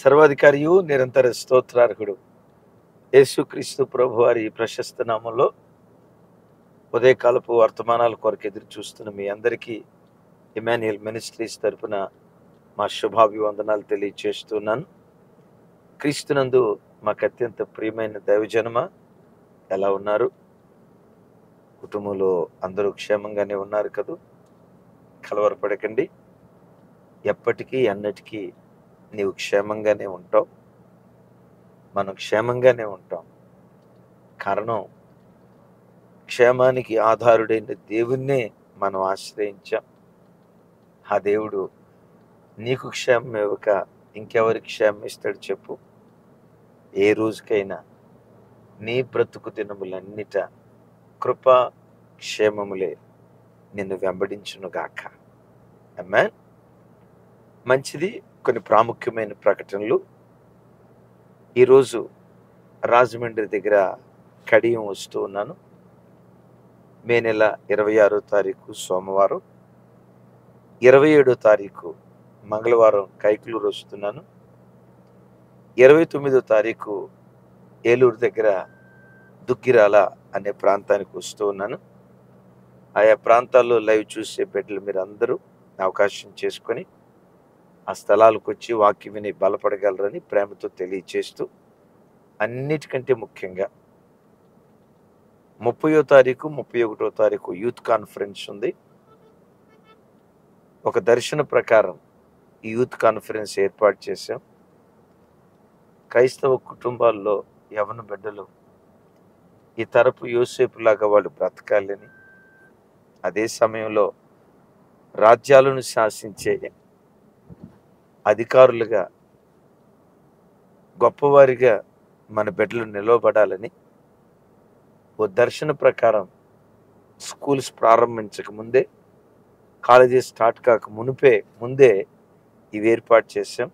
సర్వాధికారియు నిరంతర స్తోత్రార్హుడు యేసుక్రీస్తు ప్రభు వారి ప్రశస్త నామంలో ఉదయకాలపు వర్తమానాల కొరకు ఎదురు చూస్తున్న మీ అందరికీ ఇమాన్యుయల్ మినిస్ట్రీస్ తరపున మా శుభాభివందనాలు తెలియచేస్తున్నాను. క్రీస్తునందు మాకు అత్యంత ప్రియమైన దైవజనమ, ఎలా ఉన్నారు? కుటుంబంలో అందరూ క్షేమంగానే ఉన్నారు కదూ? కలవరపడకండి. ఎప్పటికీ అన్నిటికీ నీవు క్షేమంగానే ఉంటావు, మనం క్షేమంగానే ఉంటాం. కారణం, క్షేమానికి ఆధారుడైన దేవుణ్ణే మనం ఆశ్రయించాం. ఆ దేవుడు నీకు క్షేమం ఇవ్వక ఇంకెవరికి క్షేమం ఇస్తాడు చెప్పు? ఏ రోజుకైనా నీ బ్రతుకు దినములన్నిట కృపా క్షేమములే నిన్ను వెంబడించునుగాక. ఆమేన్. మంచిది. కొన్ని ప్రాముఖ్యమైన ప్రకటనలు. ఈరోజు రాజమండ్రి దగ్గర కడియం వస్తూ ఉన్నాను. మే నెల 26వ తారీఖు సోమవారం, 27వ తారీఖు మంగళవారం కైకులూరు వస్తున్నాను. 29వ తారీఖు ఏలూరు దగ్గర దుగ్గిరాల అనే ప్రాంతానికి వస్తూ ఉన్నాను. ఆయా ప్రాంతాల్లో లైవ్ చూసే బిడ్డలు మీరు అందరూ అవకాశం చేసుకొని ఆ స్థలాలకు వచ్చి వాక్యం విని బలపడగలరని ప్రేమతో తెలియచేస్తూ, అన్నిటికంటే ముఖ్యంగా 30వ తారీఖు 31వ తారీఖు యూత్ కాన్ఫరెన్స్ ఉంది. ఒక దర్శన ప్రకారం ఈ యూత్ కాన్ఫరెన్స్ ఏర్పాటు చేశాం. క్రైస్తవ కుటుంబాల్లో యవన బిడ్డలు ఈ తరపు యోసేపులాగా వాళ్ళు బ్రతకాలని, అదే సమయంలో రాజ్యాలను శాసించే అధికారులుగా గొప్పవారిగా మన బిడ్డలు నిలవబడాలని ఓ దర్శన ప్రకారం స్కూల్స్ ప్రారంభించక ముందే, కాలేజెస్ స్టార్ట్ కాక ముందే ఇవి ఏర్పాటు చేశాం.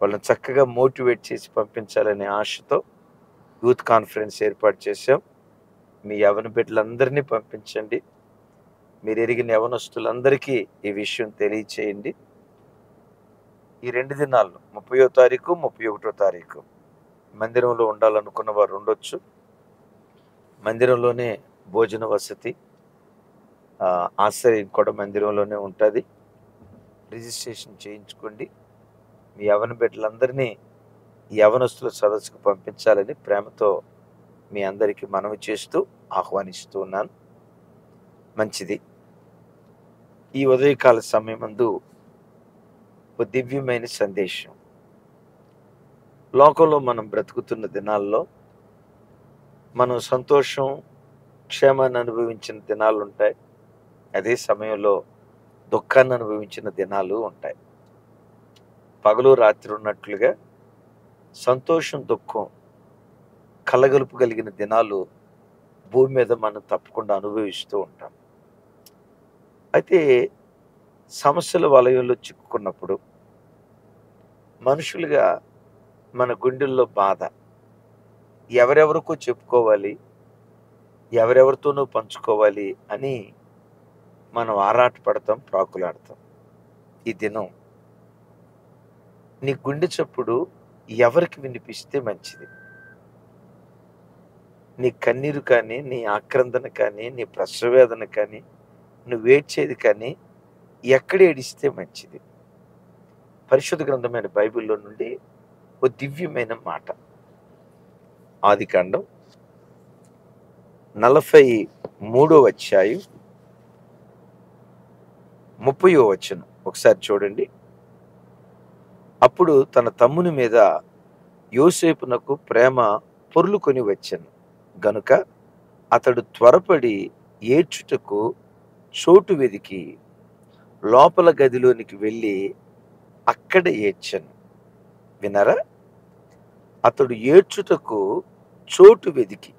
వాళ్ళని చక్కగా మోటివేట్ చేసి పంపించాలనే ఆశతో యూత్ కాన్ఫరెన్స్ ఏర్పాటు చేశాం. మీ యవన బిడ్డలందరినీ పంపించండి. మీరు ఎరిగిన యవనస్తులందరికీ ఈ విషయం తెలియచేయండి. ఈ 2 దినాల్లో 30వ తారీఖు 31వ తారీఖు మందిరంలో ఉండాలనుకున్న వారు ఉండొచ్చు. మందిరంలోనే భోజన వసతి, ఆశ్రయం కూడా మందిరంలోనే ఉంటుంది. రిజిస్ట్రేషన్ చేయించుకోండి. మీ యవన బిడ్డలందరినీ యవనస్తుల సదస్సుకు పంపించాలని ప్రేమతో మీ అందరికీ మనవి చేస్తూ ఆహ్వానిస్తూ ఉన్నాను. మంచిది. ఈ ఉదయకాల సమయమందు ఒక దివ్యమైన సందేశం. లోకంలో మనం బ్రతుకుతున్న దినాల్లో మనం సంతోషం, క్షేమాన్ని అనుభవించిన దినాలు ఉంటాయి. అదే సమయంలో దుఃఖాన్ని అనుభవించిన దినాలు ఉంటాయి. పగలు రాత్రి ఉన్నట్లుగా సంతోషం, దుఃఖం కలగలుపుగలిగిన దినాలు భూమి మీద మనం తప్పకుండా అనుభవిస్తూ ఉంటాం. అయితే సమస్యల వలయంలో చిక్కుకున్నప్పుడు మనుషులుగా మన గుండెల్లో బాధ, ఎవరెవరికో చెప్పుకోవాలి, ఎవరెవరితోనూ పంచుకోవాలి అని మనం ఆరాటపడతాం, ప్రాకులాడతాం. ఈ దినం నీ గుండె చప్పుడు ఎవరికి వినిపిస్తే మంచిది? నీ కన్నీరు కానీ, నీ ఆక్రందన కానీ, నీ ప్రసవేదన కానీ, నువ్వు ఏడ్చేది కానీ ఎక్కడ ఏడిస్తే మంచిది? పరిశుద్ధ గ్రంథమైన బైబిల్లో నుండి ఓ దివ్యమైన మాట. ఆదికాండం 43వ అధ్యాయం 30వ వచనం ఒకసారి చూడండి. అప్పుడు తన తమ్ముని మీద యోసేపునకు ప్రేమ పొర్లుకొని వచ్చెను గనుక అతడు త్వరపడి ఏడ్చుటకు చోటు వెదికి లోపల గదిలోనికి వెళ్ళి అక్కడ ఏడ్చెను. వినరా? అతడు ఏడ్చుటకు చోటు వెదికి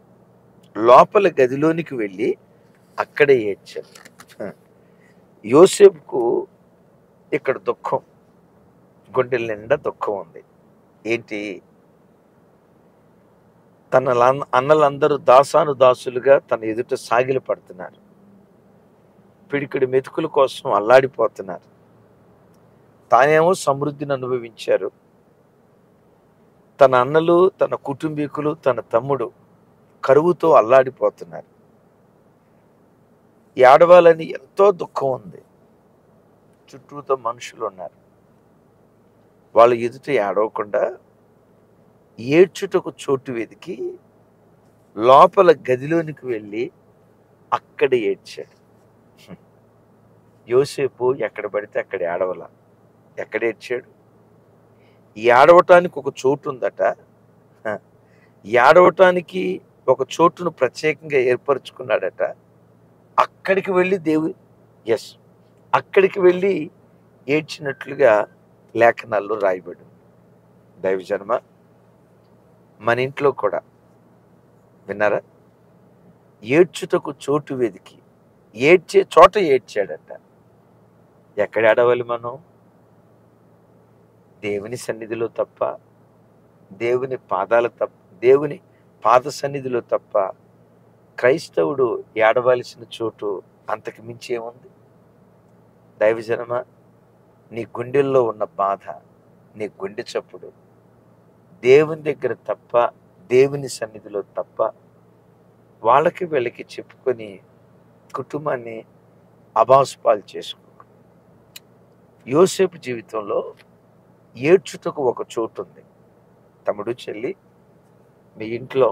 లోపల గదిలోనికి వెళ్ళి అక్కడ ఏడ్చాను. యోసేపుకు ఇక్కడ దుఃఖం, గుండెల నిండా దుఃఖం ఉంది. ఏంటి? తన అన్నలందరూ దాసులుగా తన ఎదుట సాగిలి పడుతున్నారు. పిడికిడి మెతుకుల కోసం అల్లాడిపోతున్నారు. తానేమో సమృద్ధిని అనుభవించారు, తన అన్నలు, తన కుటుంబీకులు, తన తమ్ముడు కరువుతో అల్లాడిపోతున్నారు. ఏడవాలని ఎంతో దుఃఖం ఉంది. చుట్టూతో మనుషులు ఉన్నారు. వాళ్ళు ఎదుట ఏడవకుండా ఏడ్చుటకు చోటు వెతికి లోపల గదిలోనికి వెళ్ళి అక్కడ ఏడ్చాడు. యోసేపు ఎక్కడ పడితే అక్కడ ఏడవల. ఎక్కడ ఏడ్చాడు? ఏడవటానికి ఒక చోటు ఉందట. ఏడవటానికి ఒక చోటును ప్రత్యేకంగా ఏర్పరచుకున్నాడట. అక్కడికి వెళ్ళి అక్కడికి వెళ్ళి ఏడ్చినట్లుగా లేఖనాల్లో రాయబడి. దైవజనమ, మన ఇంట్లో కూడా విన్నారా? ఏడ్చుటకు చోటు వెతికి ఏడ్చే చోట ఏడ్చాడట. ఎక్కడ ఏడవాలి మనం? దేవుని సన్నిధిలో తప్ప, దేవుని పాద సన్నిధిలో తప్ప క్రైస్తవుడు ఏడవలసిన చోటు అంతకు మించి ఏముంది? దైవజనమ, నీ గుండెల్లో ఉన్న బాధ, నీ గుండె చప్పుడు దేవుని దగ్గర తప్ప, దేవుని సన్నిధిలో తప్ప వాళ్ళకి వీళ్ళకి చెప్పుకొని కుటుంబాన్ని అభాసుపాలు చేసుకో. యోసేపు జీవితంలో ఏడ్చుటకు ఒక చోటు ఉంది. తమ్ముడు, చెల్లి, మీ ఇంట్లో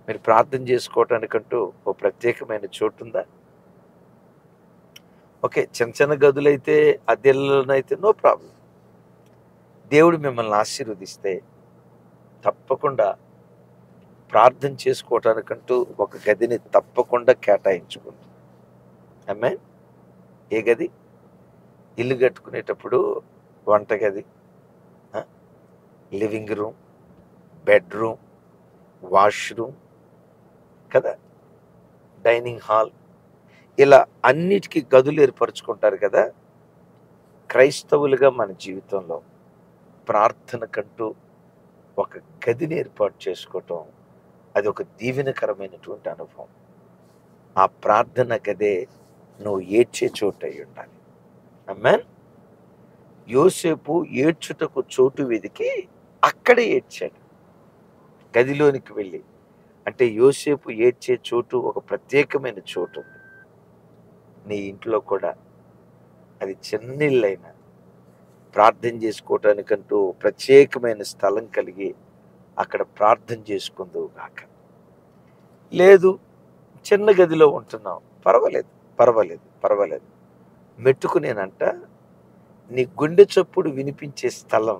మీరు ప్రార్థన చేసుకోవటానికంటూ ఓ ప్రత్యేకమైన చోటు ఉందా? ఓకే, చిన్న చిన్న గదులైతే, అద్దెల్లోనైతే నో ప్రాబ్లం. దేవుడు మిమ్మల్ని ఆశీర్వదిస్తే తప్పకుండా ప్రార్థన చేసుకోవటానికంటూ ఒక గదిని తప్పకుండా కేటాయించుకుంది. ఆమేన్. ఏ గది? ఇల్లు కట్టుకునేటప్పుడు వంటగది, లివింగ్ రూమ్, బెడ్రూమ్, వాష్రూమ్ కదా, డైనింగ్ హాల్, ఇలా అన్నిటికీ గదులు ఏర్పరచుకుంటారు కదా. క్రైస్తవులుగా మన జీవితంలో ప్రార్థనకంటూ ఒక గదిని ఏర్పాటు చేసుకోవటం, అది ఒక దీవెనకరమైనటువంటి అనుభవం. ఆ ప్రార్థన గదే నువ్వు ఏడ్చే చోటు అయి ఉండాలి. ఆమేన్. యోసేపు ఏడ్చుటకు చోటు వెతికి అక్కడే ఏడ్చాడు, గదిలోనికి వెళ్ళి. అంటే యోసేపు ఏడ్చే చోటు ఒక ప్రత్యేకమైన చోటు ఉంది. నీ ఇంట్లో కూడా అది చిన్న ఇల్లైనా ప్రార్థన చేసుకోవటానికంటూ ప్రత్యేకమైన స్థలం కలిగి అక్కడ ప్రార్థన చేసుకుందువు గాక. లేదు, చిన్న గదిలో ఉంటున్నావు, పర్వాలేదు. మెట్టుకునేనంట నీ గుండె చప్పుడు వినిపించే స్థలం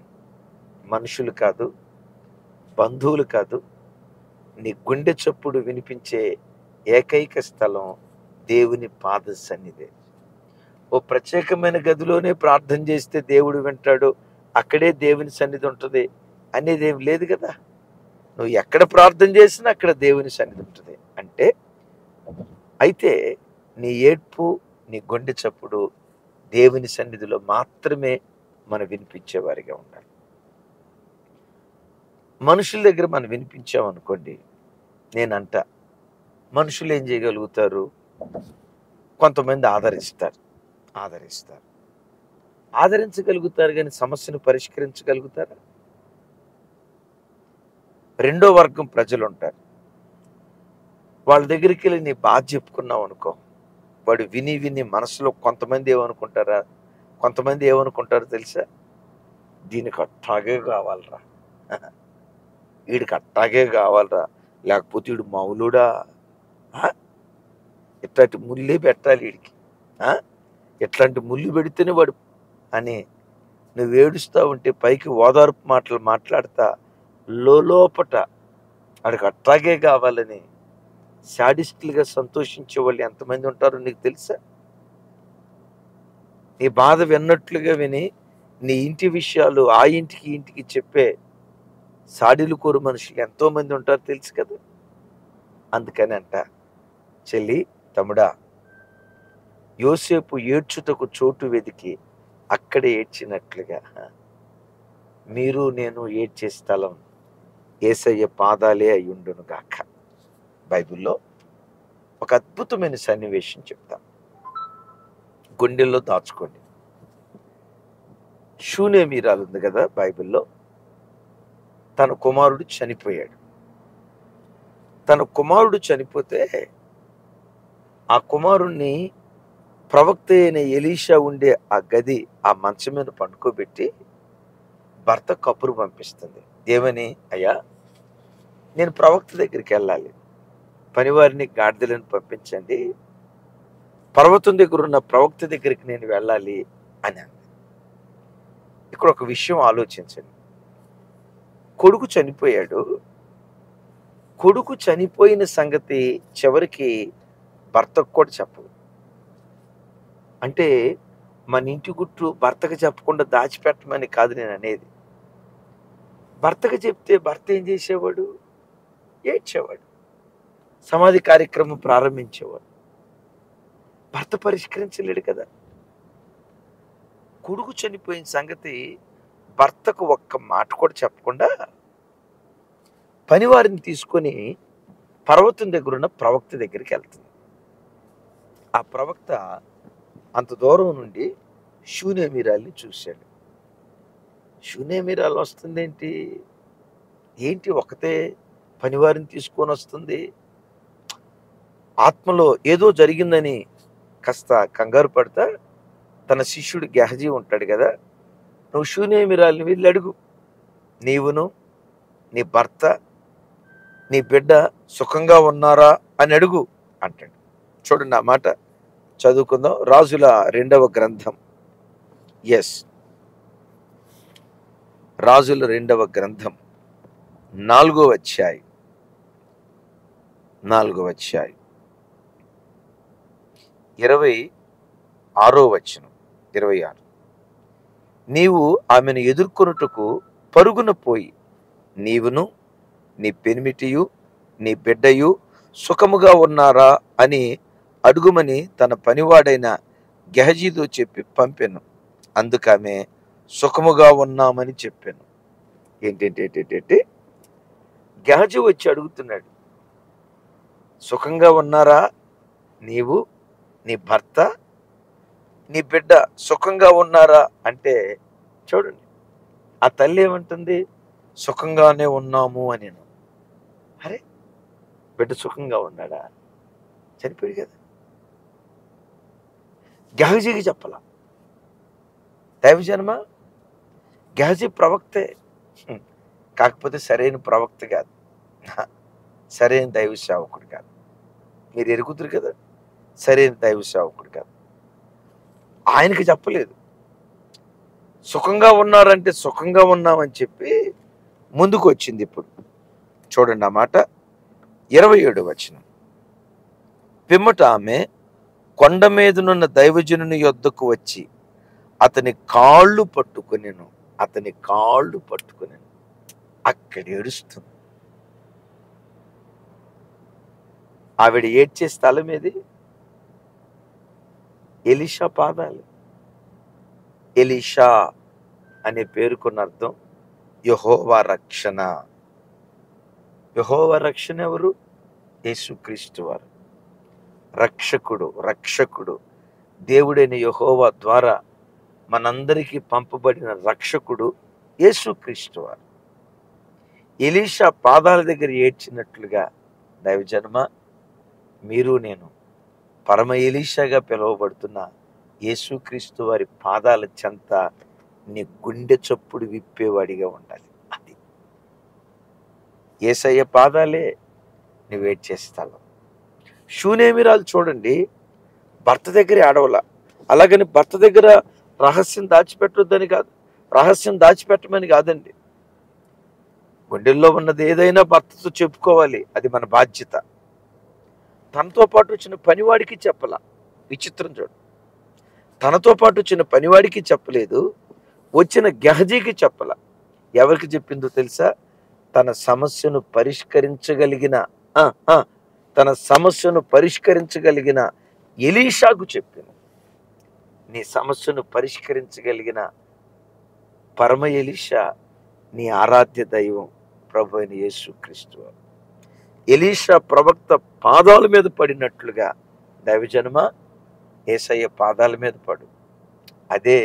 మనుషులు కాదు, బంధువులు కాదు. నీ గుండె చప్పుడు వినిపించే ఏకైక స్థలం దేవుని పాద సన్నిధి. ఓ ప్రత్యేకమైన గదిలోనే ప్రార్థన చేస్తే దేవుడు వింటాడు, అక్కడే దేవుని సన్నిధి ఉంటుంది అనేది ఏం లేదు కదా. నువ్వు ఎక్కడ ప్రార్థన చేసినా అక్కడ దేవుని సన్నిధి ఉంటుంది. అంటే అయితే నీ ఏడ్పు, నీ గుండె చప్పుడు దేవుని సన్నిధిలో మాత్రమే మనం వినిపించేవారిగా ఉండాలి. మనుషుల దగ్గర మనం వినిపించామనుకోండి, నేనంట మనుషులు ఏం చేయగలుగుతారు? కొంతమంది ఆదరించగలుగుతారు కానీ సమస్యను పరిష్కరించగలుగుతారా? రెండో వర్గం ప్రజలు ఉంటారు. వాళ్ళ దగ్గరికి వెళ్ళి నీ బాధ చెప్పుకున్నావు అనుకో, వాడు విని మనసులో కొంతమంది ఏమనుకుంటారో తెలుసా? దీనికి అట్టాగే కావాలరా, వీడికి అట్టాగే కావాలరా, లేకపోతే వీడు మౌలుడా, ఇట్లాంటి ముళ్ళే పెట్టాలి వీడికి, ఇట్లాంటి ముళ్ళు పెడితేనే వాడు అని నువ్వు ఏడుస్తూ ఉంటే పైకి ఓదార్పు మాటలు మాట్లాడతా లోపట వాడికి అట్టాగే కావాలని శాడిస్టులుగా సంతోషించే వాళ్ళు ఎంతమంది ఉంటారో నీకు తెలుసా? నీ బాధ విన్నట్లుగా విని నీ ఇంటి విషయాలు ఆ ఇంటికి ఇంటికి చెప్పే సాడిలు కోరు మనుషులు ఎంతో మంది ఉంటారు, తెలుసు కదా. అందుకని అంట, చెల్లి, తమ్ముడా, యోసేపు ఏడ్చుటకు చోటు వెతికి అక్కడే ఏడ్చినట్లుగా మీరు నేను ఏడ్చే స్థలం యేసయ్య పాదాలే అయ్యుండును గాక. బైబిల్లో ఒక అద్భుతమైన సన్నివేశం చెప్తాం, గుండెల్లో దాచుకోండి. షూనేమీరాలు ఉంది కదా బైబిల్లో. తన కుమారుడు చనిపోయాడు. తన కుమారుడు చనిపోతే ఆ కుమారుణ్ణి ప్రవక్త అయిన ఎలీషా ఉండే ఆ గది, ఆ మంచం మీద పండుకోబెట్టి భర్త కబురు పంపిస్తుంది. ఏమని? అయ్యా, నేను ప్రవక్త దగ్గరికి వెళ్ళాలి, పనివారిని గాడిదలను పంపించండి, పర్వతం దగ్గర ఉన్న ప్రవక్త దగ్గరికి నేను వెళ్ళాలి అని అంది. ఇక్కడ ఒక విషయం ఆలోచించండి. కొడుకు చనిపోయాడు. కొడుకు చనిపోయిన సంగతి చివరికి భర్తకు కూడా చెప్పదు. అంటే మన ఇంటి గుట్టు భర్తకు చెప్పకుండా దాచిపెట్టమని కాదు నేను అనేది. భర్తకు చెప్తే భర్త ఏం చేసేవాడు? ఏడ్చేవాడు, సమాధి కార్యక్రమం ప్రారంభించేవాడు. భర్త పరిష్కరించలేడు కదా. కొడుకు చనిపోయిన సంగతి భర్తకు ఒక్క మాట కూడా చెప్పకుండా పనివారిని తీసుకొని పర్వతం దగ్గర ఉన్న ప్రవక్త దగ్గరికి వెళ్తుంది. ఆ ప్రవక్త అంత దూరం నుండి షూనేమిరాల్ని చూశాడు. షూనేమిరాలు వస్తుందేంటి? ఏంటి ఒకతే పనివారిని తీసుకొని వస్తుంది? ఆత్మలో ఏదో జరిగిందని కాస్త కంగారు పడతా తన శిష్యుడు గెహజీ ఉంటాడు కదా, నువ్వు షూనేమిరాల్ని వెళ్ళి అడుగు, నీవును నీ భర్త నీ బిడ్డ సుఖంగా ఉన్నారా అని అడుగు అంటాడు. చూడండి, ఆ మాట చదువుకుందాం. రాజుల 2వ గ్రంథం. రాజుల 2వ గ్రంథం 4వ అధ్యాయం 26వ వచనం. 26. నీవు ఆమెను ఎదుర్కొనుటకు పరుగున పోయి నీవును నీ పెనిమిటియు నీ బిడ్డయు సుఖముగా ఉన్నారా అని అడుగుమని తన పనివాడైన గెహజీతో చెప్పి పంపెను. అందుకామె సుఖముగా ఉన్నామని చెప్పాను. ఏంటంటే గెహజీ వచ్చి అడుగుతున్నాడు, సుఖంగా ఉన్నారా నీవు, నీ భర్త, నీ బిడ్డ సుఖంగా ఉన్నారా అంటే, చూడండి ఆ తల్లి ఏమంటుంది? సుఖంగానే ఉన్నాము అని. అరే, బిడ్డ సుఖంగా ఉన్నాడా? చనిపోయాడు కదా. గెహజీకి చెప్పాల. దైవజన్మ గెహజీ ప్రవక్తే, కాకపోతే సరైన ప్రవక్త కాదు, సరైన దైవ సేవకుడు కాదు. మీరు ఎరుగుతురు కదా, సరైన దైవ సేవకుడు కాదు. ఆయనకి చెప్పలేదు. సుఖంగా ఉన్నారంటే సుఖంగా ఉన్నామని చెప్పి ముందుకు వచ్చింది. ఇప్పుడు చూడండి ఆ మాట, 27వ వచనం. పిమ్మట ఆమె కొండ మీదనున్న దైవజనుని యొద్దకు వచ్చి అతని కాళ్ళు పట్టుకొనెను. అక్కడ ఏడుస్తుంది. ఆవిడ ఏడ్చే స్థలం ఏది? ఎలీషా పాదాలు. ఎలీషా అనే పేరుకున్న అర్థం యెహోవా రక్షణ. యెహోవా రక్షణ ఎవరు? యేసుక్రీస్తు వారు. రక్షకుడు దేవుడైన యెహోవా ద్వారా మనందరికీ పంపబడిన రక్షకుడు యేసుక్రీస్తు వారు. ఎలీషా పాదాల దగ్గర ఏడ్చినట్లుగా దైవజన్మ మీరు నేను పరమ ఎలీషాగా పిలువబడుతున్న యేసుక్రీస్తు వారి పాదాల చెంత నీ గుండె చప్పుడు విప్పేవాడిగా ఉండాలి. అది యేసయ్య పాదాలే నువ్వు ఏడ్చే స్థలం. షూనేమిరాలు చూడండి, భర్త దగ్గర ఆడవల. అలాగని భర్త దగ్గర రహస్యం దాచిపెట్టొద్దని కాదు, రహస్యం దాచిపెట్టమని కాదండి. గుండెల్లో ఉన్నది ఏదైనా భర్తతో చెప్పుకోవాలి, అది మన బాధ్యత. తనతో పాటు వచ్చిన పనివాడికి చెప్పాల. విచిత్రం చూడు, తనతో పాటు వచ్చిన పనివాడికి చెప్పలేదు, వచ్చిన గెహజీకి చెప్పాల. ఎవరికి చెప్పిందో తెలుసా? తన సమస్యను పరిష్కరించగలిగిన ఎలీషాకు చెప్పింది. నీ సమస్యను పరిష్కరించగలిగిన పరమ ఎలీషా నీ ఆరాధ్య దైవం ప్రభు అయిన యేసుక్రీస్తు. ఎలీషా ప్రవక్త పాదాల మీద పడినట్లుగా దైవజన్మ యేసయ్య పాదాల మీద పడు. అదే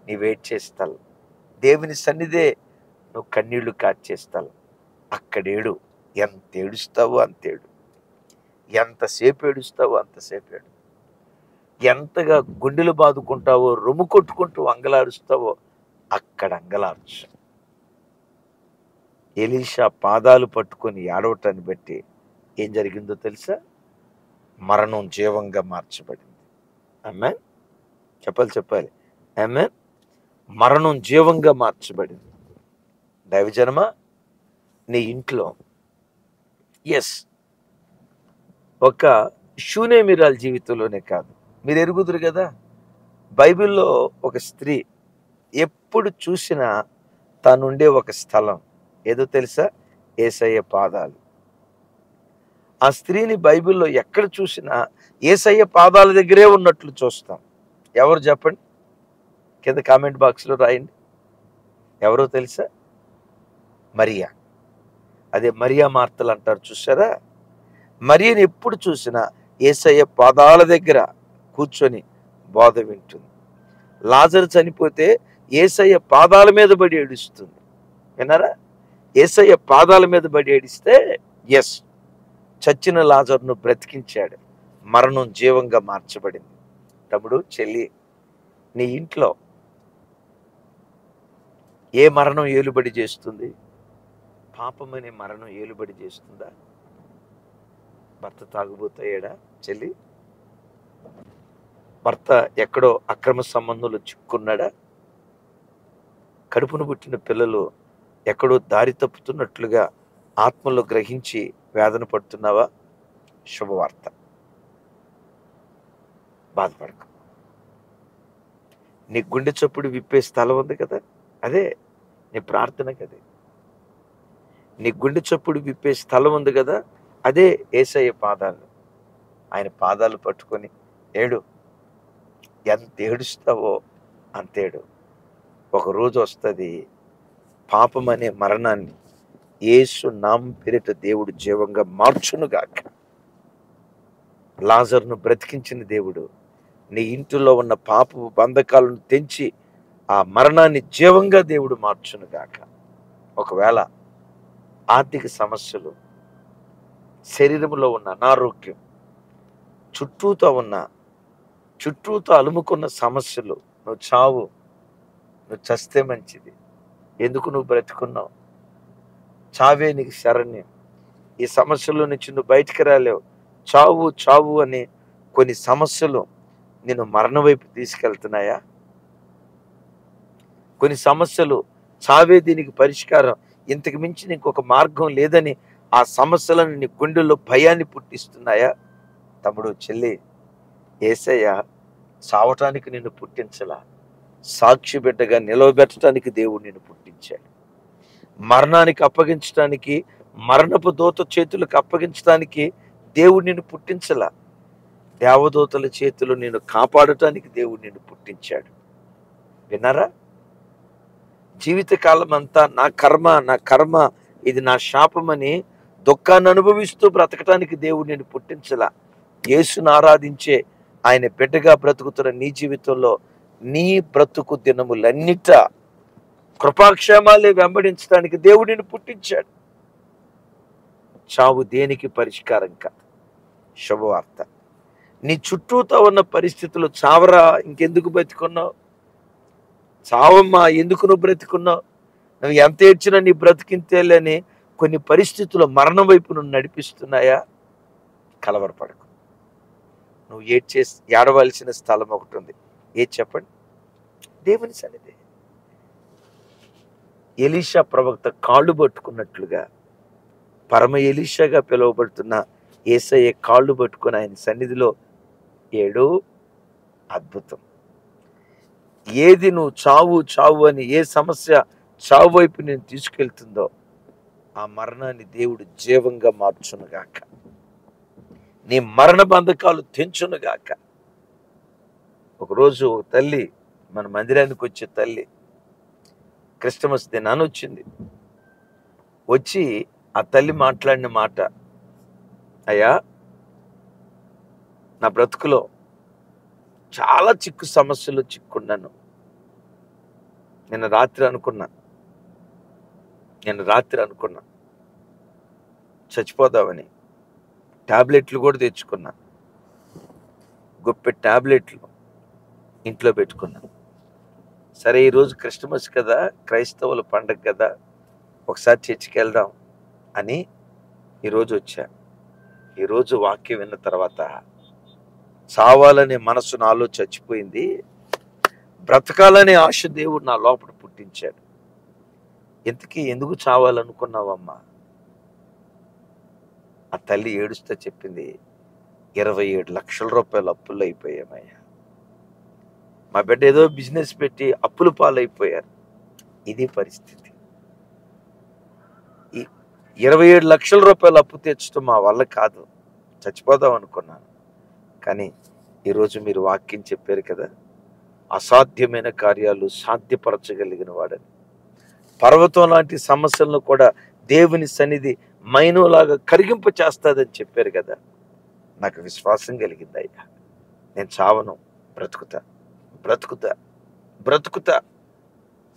నీ వెయిట్ చేసే స్థలం. దేవుని సన్నిధే నువ్వు కన్నీళ్లు కార్చే స్థలం. అక్కడేడు. ఎంత ఏడుస్తావో అంతేడు. ఎంతసేపు ఏడుస్తావో అంతసేపు ఏడు. ఎంతగా గుండెలు బాదుకుంటావో, రొమ్ము కొట్టుకుంటూ అంగలారుస్తావో అక్కడ అంగలార్చు. ఎలీషా పాదాలు పట్టుకొని ఏడవటాన్ని బట్టి ఏం జరిగిందో తెలుసా? మరణం జీవంగా మార్చబడింది. ఆమేన్. చెప్పాలి. ఆమేన్. మరణం జీవంగా మార్చబడింది. దైవజనమా, నీ ఇంట్లో ఒక షూనేమిరాల జీవితంలోనే కాదు, మీరు ఎరుగుదురు కదా, బైబిల్లో ఒక స్త్రీ ఎప్పుడు చూసినా తానుండే ఒక స్థలం ఏదో తెలుసా? యేసయ్య పాదాలు. ఆ స్త్రీని బైబిల్లో ఎక్కడ చూసినా యేసయ్య పాదాల దగ్గరే ఉన్నట్లు చూస్తాం. ఎవరు చెప్పండి? కింద కామెంట్ బాక్స్లో రాయండి. ఎవరో తెలుసా? మరియా. అదే మరియా మార్తలు అంటారు చూసారా? మరియని ఎప్పుడు చూసినా యేసయ్య పాదాల దగ్గర కూర్చొని బోధ వింటుంది. లాజరు చనిపోతే యేసయ్య పాదాల మీద పడి ఏడుస్తుంది. విన్నారా? యేసయ్య పాదాల మీద పడి ఏడిస్తే చచ్చిన లాజరును బ్రతికించాడు. మరణం జీవంగా మార్చబడింది. తమ్ముడు, చెల్లి, నీ ఇంట్లో ఏ మరణం ఏలుబడి చేస్తుంది? పాపమనే మరణం ఏలుబడి చేస్తుందా? భర్త తాగుబోతాడా? చెల్లి, భర్త ఎక్కడో అక్రమ సంబంధంలో చిక్కున్నాడా? కడుపును పుట్టిన పిల్లలు ఎక్కడో దారి తప్పుతున్నట్లుగా ఆత్మలో గ్రహించి వేదన పడుతున్నావా? శుభవార్త, బాధపడకు. నీ గుండె చప్పుడు విప్పే స్థలం ఉంది కదా, అదే నీ ప్రార్థన కదే. నీ గుండె చప్పుడు విప్పే స్థలం ఉంది కదా, అదే యేసయ్య పాదాలు. ఆయన పాదాలు పట్టుకొని ఏడు. ఎంత ఏడుస్తావో అంతేడు. ఒకరోజు వస్తుంది, పాపం అనే మరణాన్ని యేసు నామం పేరిట దేవుడు జీవంగా మార్చునుగాక. లాజరును బ్రతికించిన దేవుడు నీ ఇంటిలో ఉన్న పాపపు బంధకాలను తెంచి ఆ మరణాన్ని జీవంగా దేవుడు మార్చునుగాక. ఒకవేళ ఆర్థిక సమస్యలు, శరీరంలో ఉన్న అనారోగ్యం, చుట్టూతో అలుముకున్న సమస్యలు, నువ్వు చస్తే మంచిది. ఎందుకు నువ్వు బ్రతుకున్నావు? చావే నీకు శరణ్యం. ఈ సమస్యలో నుంచి నువ్వు బయటికి రాలేవు. చావు అనే కొన్ని సమస్యలు నేను మరణం వైపు తీసుకెళ్తున్నాయా? కొన్ని సమస్యలు చావే దీనికి పరిష్కారం, ఇంతకు మించి ఇంకొక మార్గం లేదని ఆ సమస్యలను నీ గుండెల్లో భయాన్ని పుట్టిస్తున్నాయా? తమ్ముడు, చెల్లి, యేసయ్య చావటానికి నిన్ను పుట్టించలా, సాక్షి బిడ్డగా నిలవబెట్టడానికి దేవుడు నిన్ను పుట్టించాడు. మరణానికి అప్పగించడానికి, మరణపు దూత చేతులకు అప్పగించడానికి దేవుడు నిన్ను పుట్టించలా, దేవదూతల చేతులు నిన్ను కాపాడటానికి దేవుడు నిన్ను పుట్టించాడు. విన్నారా? జీవితకాలం అంతా నా కర్మ, ఇది నా శాపమని దుఃఖాన్ని అనుభవిస్తూ బ్రతకటానికి దేవుడు నిన్ను పుట్టించలా. యేసును ఆరాధించే ఆయన బిడ్డగా బ్రతుకుతున్న నీ జీవితంలో నీ బ్రతుకు దినములన్నిట కృపాక్షేమాలే వెంబడించడానికి దేవుడు నిన్ను పుట్టించాడు. చావు దేనికి పరిష్కారం కాదు. శుభవార్త, నీ చుట్టూతో ఉన్న పరిస్థితులు చావరా, ఇంకెందుకు బ్రతికున్నావు? చావమ్మా, ఎందుకు నువ్వు బ్రతికున్నావు? నువ్వు ఎంత ఏడ్చినా నీ బ్రతికింతేలేని కొన్ని పరిస్థితులు మరణం వైపు నువ్వు నడిపిస్తున్నాయా? కలవరపడకు. నువ్వు ఏడవలసిన స్థలం ఒకటి ఉంది. ఏది చెప్పండి? దేవుని సన్నిధి. ఎలీషా ప్రవక్త కాళ్ళు పట్టుకున్నట్లుగా పరమ ఎలీషాగా పిలువబడుతున్న యేసయ్య కాళ్ళు పట్టుకుని ఆయన సన్నిధిలో ఏడు. అద్భుతం. ఏది నువ్వు చావు అని, ఏ సమస్య చావు వైపు నేను తీసుకెళ్తుందో ఆ మరణాన్ని దేవుడు జీవంగా మార్చునుగాక. నీ మరణ బంధకాలు తెంచునుగాక. ఒకరోజు ఒక తల్లి మన మందిరానికి వచ్చే తల్లి క్రిస్టమస్ దినాన్ని వచ్చింది. వచ్చి ఆ తల్లి మాట్లాడిన మాట, అయ్యా, నా బ్రతుకులో చాలా సమస్యలు చిక్కున్నాను. నిన్న రాత్రి అనుకున్నా, నేను రాత్రి అనుకున్నా చచ్చిపోదామని. టాబ్లెట్లు కూడా తెచ్చుకున్నా. గుప్పెడు టాబ్లెట్లు ఇంట్లో పెట్టుకున్నాను. సరే ఈరోజు క్రిస్టమస్ కదా, క్రైస్తవుల పండగ కదా, ఒకసారి చర్చికి వెళ్దాం అని ఈరోజు వచ్చా. ఈరోజు వాక్యం విన్న తర్వాత చావాలనే మనసు నాలో చచ్చిపోయింది. బ్రతకాలనే ఆశ దేవుడు నా లోపల పుట్టించాడు. ఇంతకీ ఎందుకు చావాలనుకున్నావమ్మా? ఆ తల్లి ఏడుస్తూ చెప్పింది, 27 లక్షల రూపాయలు అప్పులు అయిపోయామయ్యా. మా బిడ్డ ఏదో బిజినెస్ పెట్టి అప్పులు పాలైపోయారు. ఇది పరిస్థితి. ఈ 27 లక్షల రూపాయలు అప్పు తెచ్చడం మా వల్ల కాదు, చచ్చిపోదాం అనుకున్నాను. కానీ ఈరోజు మీరు వాక్యం చెప్పారు కదా, అసాధ్యమైన కార్యాలు సాధ్యపరచగలిగిన వాడని. పర్వతం లాంటి సమస్యలను కూడా దేవుని సన్నిధి మైనంలాగా కరిగింప చేస్తాదని చెప్పారు కదా. నాకు విశ్వాసం కలిగింది అయ్యా. నేను చావను, బ్రతుకుతా బ్రతుకుతా బ్రతుకుతా.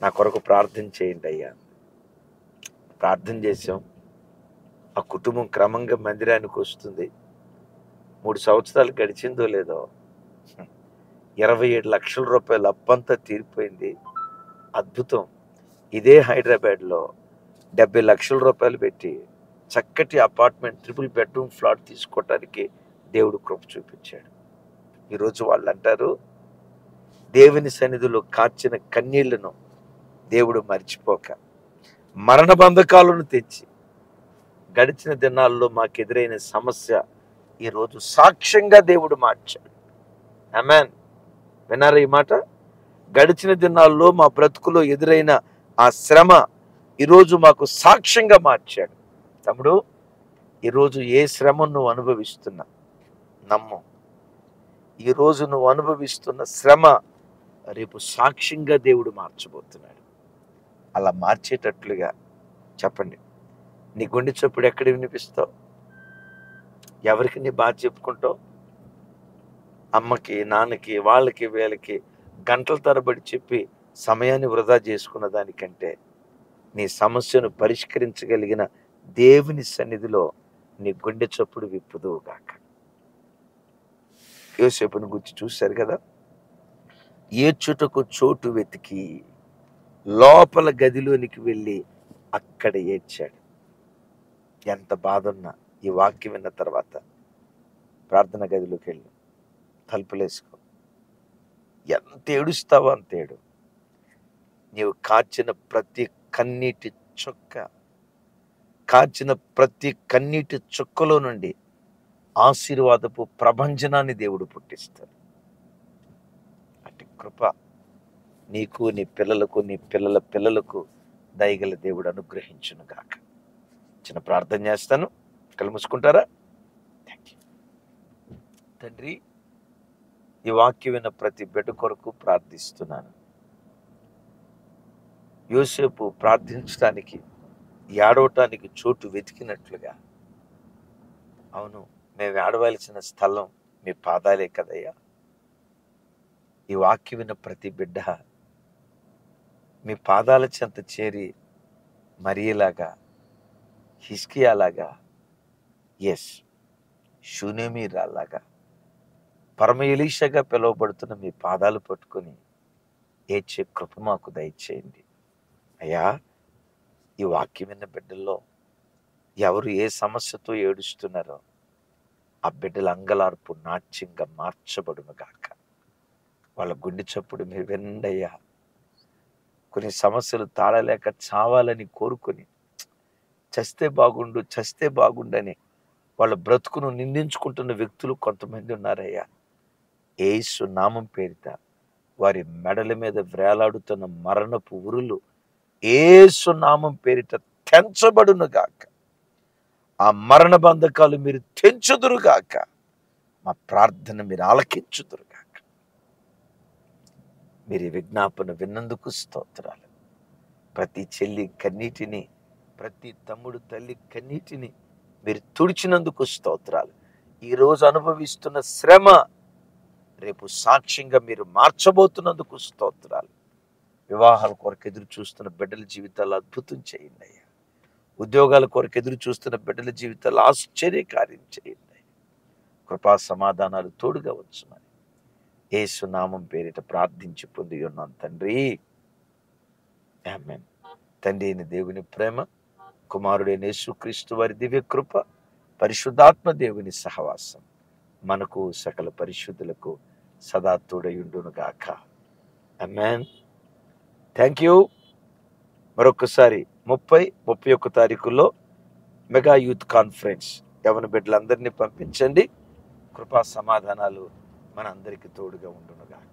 నా కొరకు ప్రార్థన చేయండి అయ్యా. ప్రార్థన చేసాం. ఆ కుటుంబం క్రమంగా మందిరానికి వస్తుంది. 3 సంవత్సరాలు గడిచిందో లేదో 27 లక్షల రూపాయలు అప్పంతా తీరిపోయింది. అద్భుతం. ఇదే హైదరాబాద్లో 70 లక్షల రూపాయలు పెట్టి చక్కటి అపార్ట్మెంట్, 3 బెడ్రూమ్ ఫ్లాట్ తీసుకోవటానికి దేవుడు కృప చూపించాడు. ఈరోజు వాళ్ళు అంటారు, దేవుని సన్నిధిలో కార్చిన కన్నీళ్లను దేవుడు మర్చిపోక మరణ బంధకాలను తెచ్చి గడిచిన దినాల్లో మాకు ఎదురైన సమస్య ఈరోజు సాక్ష్యంగా దేవుడు మార్చాడు. ఆమేన్. విన్నారా ఈ మాట? గడిచిన దినాల్లో మా బ్రతుకులో ఎదురైన ఆ శ్రమ ఈరోజు మాకు సాక్ష్యంగా మార్చాడు. తమ్ముడు, ఈరోజు ఏ శ్రమ నువ్వు అనుభవిస్తున్నా నమ్ము, ఈరోజు నువ్వు అనుభవిస్తున్న శ్రమ రేపు సాక్ష్యంగా దేవుడు మార్చబోతున్నాడు. అలా మార్చేటట్లుగా చెప్పండి. నీ గుండె చప్పుడు ఎక్కడ వినిపిస్తావు? ఎవరికి నీ బాధ చెప్పుకుంటావు? అమ్మకి, నాన్నకి, వాళ్ళకి, వీళ్ళకి గంటల తరబడి చెప్పి సమయాన్ని వృధా చేసుకున్న దానికంటే నీ సమస్యను పరిష్కరించగలిగిన దేవుని సన్నిధిలో నీ గుండె చప్పుడు విప్పుదువుగాక. యోసేపుని గురించి చూశారు కదా, ఏడ్చుటకు చోటు వెతికి లోపల గదిలోనికి వెళ్ళి అక్కడ ఏడ్చాడు. ఎంత బాధ ఉన్నా ఈ వాక్యం విన్న తర్వాత ప్రార్థన గదిలోకి వెళ్ళి తలుపులేసుకో. ఎంత ఏడుస్తావో అంత ఏడు. నీవు కార్చిన ప్రతి కన్నీటి చుక్క, కార్చిన ప్రతి కన్నీటి చుక్కలో నుండి ఆశీర్వాదపు ప్రభంజనాన్ని దేవుడు పుట్టిస్తాడు. అట్టి కృప నీకు, నీ పిల్లలకు, నీ పిల్లల పిల్లలకు దయగల దేవుడు అనుగ్రహించును గాక. చిన్న ప్రార్థన చేస్తాను. కళ్ళు మూసుకుంటారా? తండ్రి, ఈ వాక్యం విన్న ప్రతి బిడ్డ కొరకు ప్రార్థిస్తున్నాను. యోసేపు ప్రార్థించడానికి, ఏడవటానికి చోటు వెతికినట్లుగా, అవును, మేము ఏడవలసిన స్థలం మీ పాదాలే కదయ్యా. ఈ వాక్యం విన్న ప్రతి బిడ్డ మీ పాదాల చెంత చేరి మరియలాగా, హిజ్కియాలాగా, షూనేమీరాలాగా, పరమ ఎలీషాగా పిలువబడుతున్న మీ పాదాలు పట్టుకొని ఏడ్చే కృప మాకు దయచేయండి అయ్యా. ఈ వాక్యం విన్న బిడ్డల్లో ఎవరు ఏ సమస్యతో ఏడుస్తున్నారో ఆ బిడ్డల అంగలార్పు నాట్యంగా మార్చబడును గాక. వాళ్ళ గుండె చప్పుడు మీరు వినండయ్యా. కొన్ని సమస్యలు తాళలేక చావాలని కోరుకొని చస్తే బాగుండు, చస్తే బాగుండని వాళ్ళ బ్రతుకును నిందించుకుంటున్న వ్యక్తులు కొంతమంది ఉన్నారయ్యా. యేసు నామం పేరిట వారి మెడల మీద వ్రేలాడుతున్న మరణపు ఉరులు యేసు నామం పేరిట తెంచబడును గాక. ఆ మరణ బంధకాలు మీరు తెంచుదురుగాక. మా ప్రార్థన మీరు ఆలకించుదురుగాక. మీరు ఈ విజ్ఞాపన విన్నందుకు స్తోత్రాలు. ప్రతి చెల్లి కన్నీటిని, ప్రతి తమ్ముడు తల్లి కన్నీటిని మీరు తుడిచినందుకు స్తోత్రాలు. ఈరోజు అనుభవిస్తున్న శ్రమ రేపు సాక్ష్యంగా మీరు మార్చబోతున్నందుకు స్తోత్రాలు. వివాహాల కొరకు ఎదురు చూస్తున్న బిడ్డల జీవితాలు అద్భుతం చేయండి అయ్యా. ఉద్యోగాల కొరకు ఎదురు చూస్తున్న బిడ్డల జీవితాల్లో ఆశ్చర్య కార్యం చేయండి. కృపా సమాధానాలు తోడుగా వచ్చుమని యేసు నామం పేరిట ప్రార్థించి పొంది ఉన్నాం తండ్రి, ఆమేన్. తండ్రి అయిన దేవుని ప్రేమ, కుమారుడైన యేసుక్రీస్తు వారి దివ్య కృప, పరిశుద్ధాత్మ దేవుని సహవాసం మనకు సకల పరిశుద్ధులకు సదా తోడయుండును గాక. ఆమేన్. Thank you. మరొకసారి 30-31 తారీఖుల్లో మెగా యూత్ కాన్ఫరెన్స్ యవన బిడ్డలందరినీ పంపించండి. కృపా సమాధానాలు మన అందరికీ తోడుగా ఉండును గాక.